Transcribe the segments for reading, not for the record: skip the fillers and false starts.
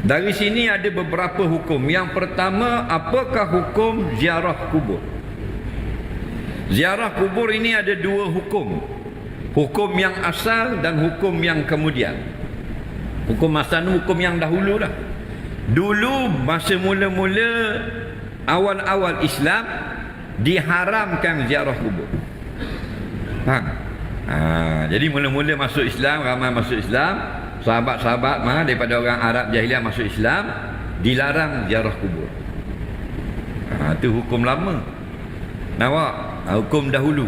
Dari sini ada beberapa hukum. Yang pertama, apakah hukum ziarah kubur? Ziarah kubur ini ada dua hukum. Hukum yang asal dan hukum yang kemudian. Hukum asal itu hukum yang dahulu dah. Dulu masa mula-mula awal-awal Islam diharamkan ziarah kubur. Faham? Jadi mula-mula masuk Islam, ramai masuk Islam, sahabat-sahabat daripada orang Arab jahiliah masuk Islam, dilarang ziarah kubur. Itu hukum lama. Nampak? Hukum dahulu.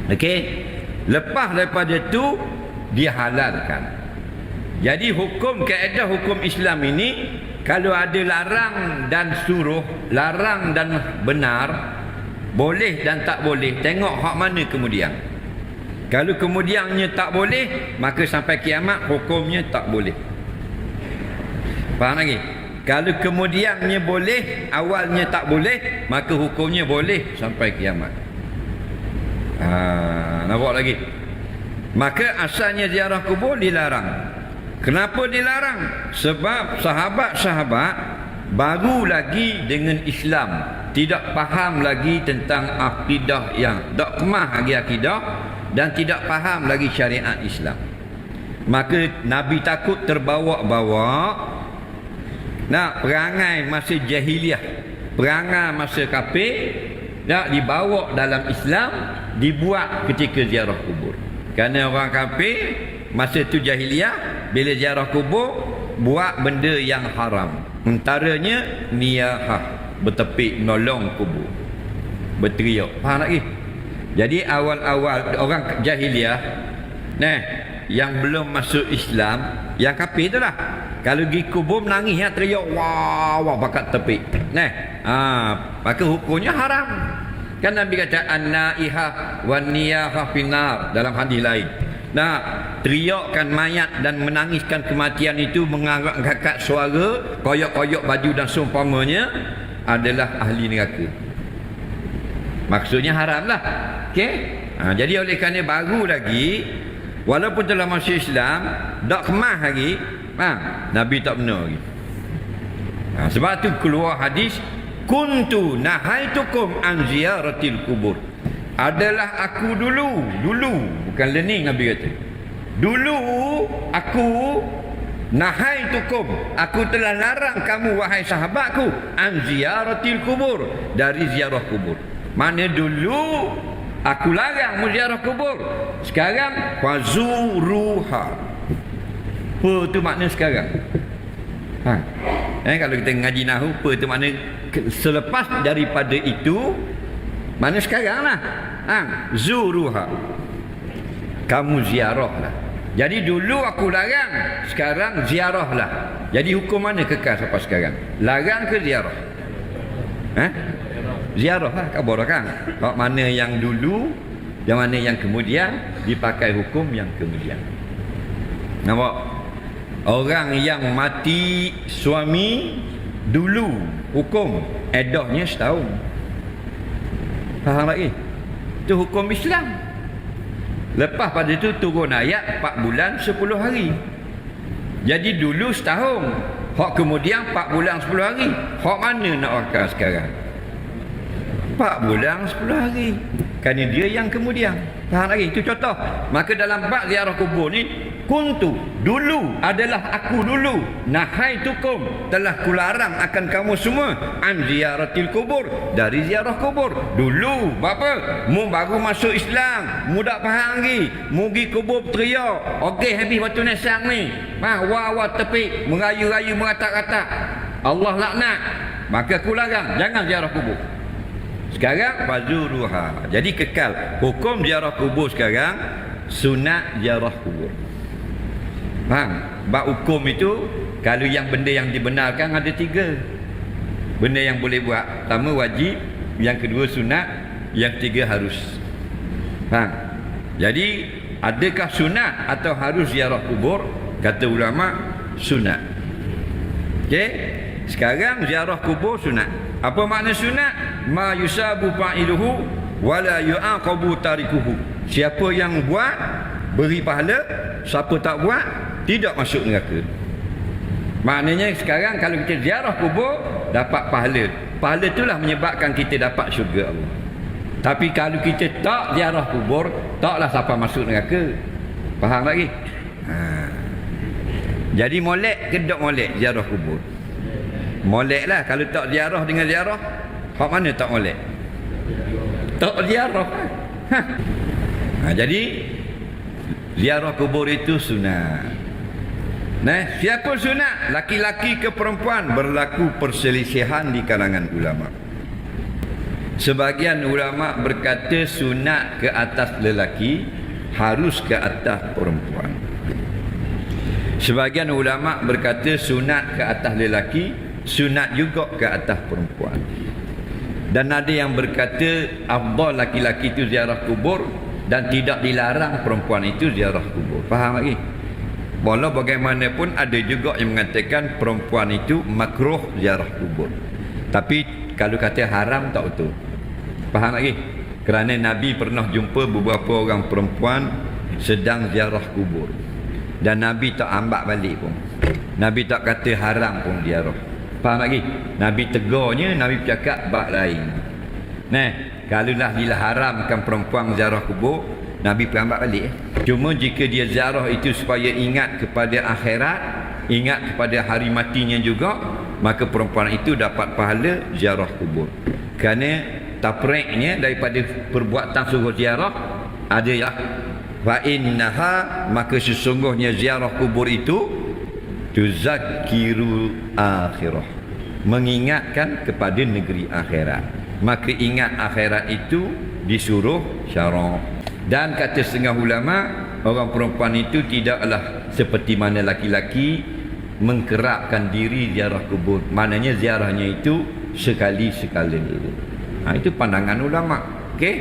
Okey. Lepas daripada itu dihalalkan. Jadi hukum kaedah hukum Islam ini, kalau ada larang dan suruh, larang dan benar, boleh dan tak boleh, tengok hak mana kemudian. Kalau kemudiannya tak boleh, maka sampai kiamat hukumnya tak boleh. Faham lagi? Kalau kemudiannya boleh, awalnya tak boleh, maka hukumnya boleh sampai kiamat. Nampak lagi? Maka asalnya ziarah kubur dilarang. Kenapa dilarang? Sebab sahabat-sahabat baru lagi dengan Islam, tidak faham lagi tentang akidah, yang tak kemah lagi akidah, dan tidak faham lagi syariat Islam. Maka Nabi takut terbawa-bawa nak perangai masa jahiliah, perangai masa kafir, nak dibawa dalam Islam, dibuat ketika ziarah kubur. Kerana orang kafir masa tu jahiliah, bila ziarah kubur buat benda yang haram. Antaranya niyahah, bertepik nolong kubur, berteriak. Faham lagi? Jadi awal-awal orang jahiliah yang belum masuk Islam, yang kafir tu lah, kalau pergi kubur menangis teriak wah wah bakat tepik. Maka hukumnya haram. Kan Nabi kata an-naihah wan niyahah finnar dalam hadis lain. Teriakkan mayat dan menangiskan kematian itu, mengangkat suara, koyok-koyok baju dan seumpamanya, adalah ahli neraka. Maksudnya haram lah. Okey? Jadi oleh kerana baru lagi, walaupun telah masuk Islam, tak kemah lagi, Nabi tak benar lagi. Sebab tu keluar hadis, kuntu nahaitukum an ziyaratil kubur. Adalah aku dulu, bukan learning Nabi kata. Dulu aku nahaitukum, aku telah larang kamu wahai sahabatku, an ziyaratil kubur, dari ziarah kubur. Mana dulu aku larang ziarah kubur, sekarang fazuruha. Apa tu makna sekarang? Kalau kita ngaji nahu, apa tu makna selepas daripada itu, mana sekarang lah. Zuruha, kamu ziarah lah. Jadi dulu aku larang, sekarang ziarah lah. Jadi hukum mana kekal sampai sekarang? Larang ke ziarah? Ziarah lah, kabar kan? Mana yang dulu, yang mana yang kemudian, dipakai hukum yang kemudian. Nampak? Orang yang mati suami dulu, hukum eddahnya setahun. Faham lagi? Itu hukum Islam. Lepas pada itu turun ayat 4 bulan 10 hari. Jadi dulu setahun, hak kemudian 4 bulan 10 hari. Hak mana nak wakil sekarang? 4 bulan 10 hari. Kerana dia yang kemudian. Faham lagi? Itu contoh. Maka dalam bab ziarah kubur ni, kuntu, dulu adalah aku dulu, nahaitukum, telah kularang akan kamu semua, an ziyaratil kubur, dari ziarah kubur. Dulu, apa? Mu baru masuk Islam, mu tak faham lagi, mu pergi kubur teriak, okey habis waktu nasang ni, wah tepi, merayu-rayu, meratak-ratak, Allah laknat. Maka aku larang, jangan ziarah kubur. Sekarang fazuruha. Jadi kekal hukum ziarah kubur sekarang, sunat ziarah kubur. Faham? Bab hukum itu, kalau yang benda yang dibenarkan ada 3 benda yang boleh buat. Pertama wajib, yang kedua sunat, yang ketiga harus. Faham? Jadi adakah sunat atau harus ziarah kubur? Kata ulama, sunat. Okey? Sekarang ziarah kubur sunat. Apa makna sunat? Ma yusabu fa'iluhu wala yu'aqabu tarikuhu. Siapa yang buat beri pahala, siapa tak buat tidak masuk neraka. Maknanya sekarang kalau kita ziarah kubur dapat pahala. Pahala itulah menyebabkan kita dapat syurga Allah. Tapi kalau kita tak ziarah kubur, taklah siapa masuk neraka. Faham lagi? Jadi molek ke tak molek ziarah kubur? Molek lah. Kalau tak ziarah dengan ziarah, hak mana tak molek? Tak ziarah. Jadi ziarah kubur itu sunat. Nah, siapa sunat? Laki-laki ke perempuan? Berlaku perselisihan di kalangan ulama. Sebagian ulama berkata sunat ke atas lelaki, harus ke atas perempuan. Sebagian ulama berkata sunat ke atas lelaki, sunat juga ke atas perempuan. Dan ada yang berkata afdal laki-laki itu ziarah kubur dan tidak dilarang perempuan itu ziarah kubur. Faham lagi? Walau bagaimanapun ada juga yang mengatakan perempuan itu makruh ziarah kubur. Tapi kalau kata haram tak betul. Faham lagi? Kerana Nabi pernah jumpa beberapa orang perempuan sedang ziarah kubur. Dan Nabi tak ambak balik pun. Nabi tak kata haram pun ziarah. Faham lagi? Nabi tegurnya, Nabi bercakap bab lain. Nah, kalaulah diharamkan perempuan ziarah kubur, Nabi perambak balik. Cuma jika dia ziarah itu supaya ingat kepada akhirat, ingat kepada hari matinya juga, maka perempuan itu dapat pahala ziarah kubur. Kerana tapriknya daripada perbuatan suruh ziarah adalah fa innaha, maka sesungguhnya ziarah kubur itu tuzakkiru akhirah, mengingatkan kepada negeri akhirat. Maka ingat akhirat itu disuruh syarak. Dan kata setengah ulama, orang perempuan itu tidaklah seperti mana laki-laki mengkerapkan diri ziarah kubur. Maknanya ziarahnya itu sekali-sekala. Itu pandangan ulama. Okey?